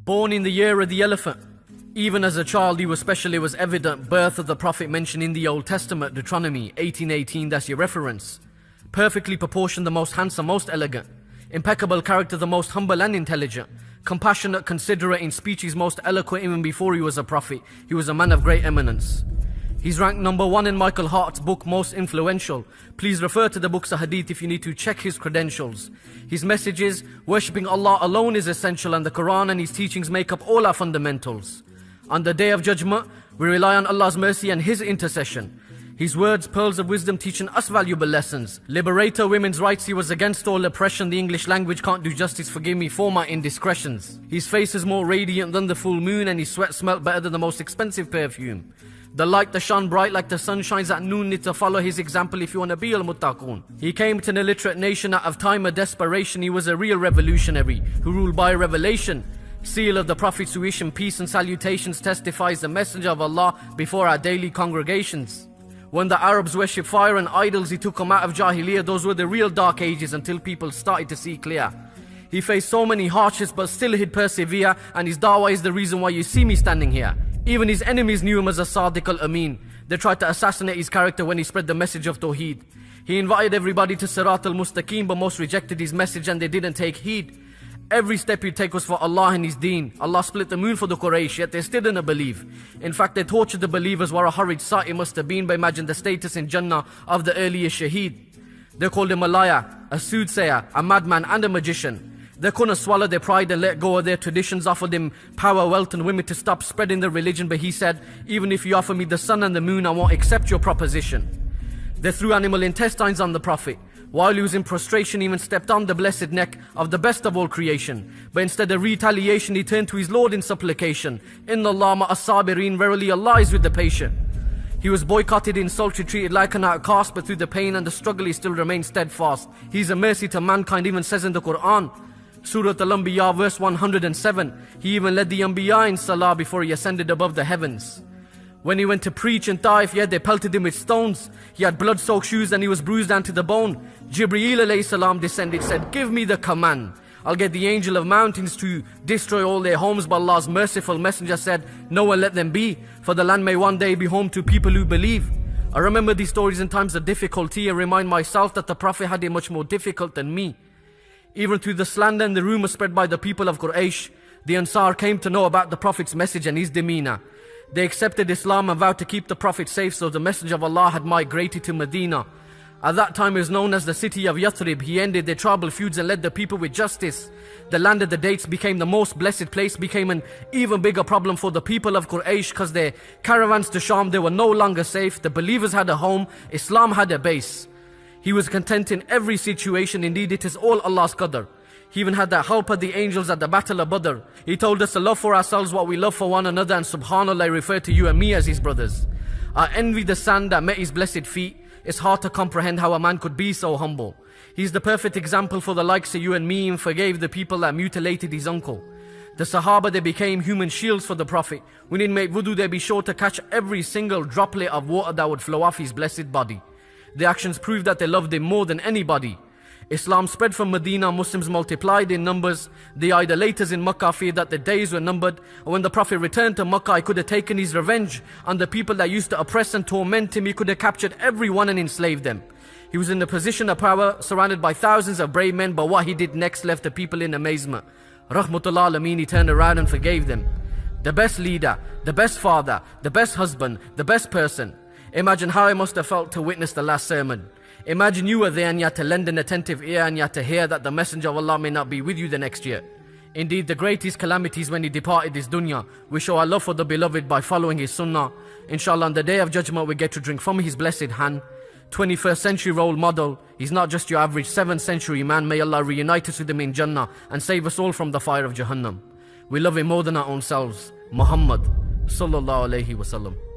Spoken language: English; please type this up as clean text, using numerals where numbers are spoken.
Born in the year of the elephant. Even as a child, he was special. It was evident. Birth of the Prophet mentioned in the Old Testament, Deuteronomy 18:18, that's your reference. Perfectly proportioned, the most handsome, most elegant. Impeccable character, the most humble and intelligent. Compassionate, considerate in speech, he's most eloquent even before he was a prophet. He was a man of great eminence. He's ranked number 1 in Michael Hart's book, Most Influential. Please refer to the books of Hadith if you need to check his credentials. His message is, worshipping Allah alone is essential, and the Quran and his teachings make up all our fundamentals. On the Day of Judgment, we rely on Allah's mercy and His intercession. His words, pearls of wisdom, teaching us valuable lessons. Liberator, women's rights, he was against all oppression. The English language can't do justice, forgive me for my indiscretions. His face is more radiant than the full moon, and his sweat smelt better than the most expensive perfume. The light that shone bright like the sun shines at noon, need to follow his example if you want to be al-muttaqun. He came to an illiterate nation out of time of desperation. He was a real revolutionary who ruled by revelation. Seal of the Prophet's tuition, peace and salutations, testifies the messenger of Allah before our daily congregations. When the Arabs worshipped fire and idols, he took them out of Jahiliyyah. Those were the real dark ages until people started to see clear. He faced so many hardships but still he'd persevere, and his da'wah is the reason why you see me standing here. Even his enemies knew him as a Sadiq al-Amin. They tried to assassinate his character when he spread the message of Tawheed. He invited everybody to Sirat al-Mustaqim, but most rejected his message and they didn't take heed. Every step he'd take was for Allah and His deen. Allah split the moon for the Quraysh, yet they still didn't believe. In fact, they tortured the believers. What a horrid sight it must have been. But imagine the status in Jannah of the earliest Shaheed. They called him a liar, a soothsayer, a madman and a magician. They couldn't swallow their pride and let go of their traditions, offered him power, wealth and women to stop spreading the religion. But he said, even if you offer me the sun and the moon, I won't accept your proposition. They threw animal intestines on the Prophet. While he was in prostration, he even stepped on the blessed neck of the best of all creation. But instead of retaliation, he turned to his Lord in supplication. Inna Allah ma'as sabirin, verily Allah is with the patient. He was boycotted, insulted, treated like an outcast, but through the pain and the struggle he still remained steadfast. He's a mercy to mankind, even says in the Quran. Surah Al-Anbiya verse 107. He even led the Anbiya in Salah before he ascended above the heavens. When he went to preach in Taif, yet they pelted him with stones. He had blood-soaked shoes and he was bruised down to the bone. Jibreel alayhi salam descended, said, give me the command. I'll get the angel of mountains to destroy all their homes. But Allah's merciful messenger said, no, and let them be, for the land may one day be home to people who believe. I remember these stories in times of difficulty and remind myself that the Prophet had it much more difficult than me. Even through the slander and the rumor spread by the people of Quraysh, the Ansar came to know about the Prophet's message and his demeanor. They accepted Islam and vowed to keep the Prophet safe, so the Messenger of Allah had migrated to Medina. At that time it was known as the city of Yathrib. He ended their tribal feuds and led the people with justice. The land of the dates became the most blessed place, became an even bigger problem for the people of Quraysh because their caravans to Sham, they were no longer safe. The believers had a home, Islam had a base. He was content in every situation. Indeed, it is all Allah's qadr. He even had the help of the angels at the battle of Badr. He told us to love for ourselves what we love for one another, and subhanAllah, I refer to you and me as his brothers. I envy the sand that met his blessed feet. It's hard to comprehend how a man could be so humble. He's the perfect example for the likes of you and me, and forgave the people that mutilated his uncle. The Sahaba, they became human shields for the Prophet. When he'd make wudu, they'd be sure to catch every single droplet of water that would flow off his blessed body. The actions proved that they loved him more than anybody. Islam spread from Medina, Muslims multiplied in numbers. The idolaters in Makkah feared that their days were numbered. And when the Prophet returned to Makkah, he could have taken his revenge on the people that used to oppress and torment him. He could have captured everyone and enslaved them. He was in a position of power, surrounded by thousands of brave men, but what he did next left the people in amazement. Rahmatullah alameen, he turned around and forgave them. The best leader, the best father, the best husband, the best person. Imagine how it must have felt to witness the last sermon. Imagine you were there and you had to lend an attentive ear and you had to hear that the Messenger of Allah may not be with you the next year. Indeed, the greatest calamities when he departed this dunya. We show our love for the beloved by following his sunnah. Inshallah, on the day of judgment we get to drink from his blessed hand. 21st century role model. He's not just your average 7th century man. May Allah reunite us with him in Jannah and save us all from the fire of Jahannam. We love him more than our own selves. Muhammad Sallallahu Alaihi Wasallam.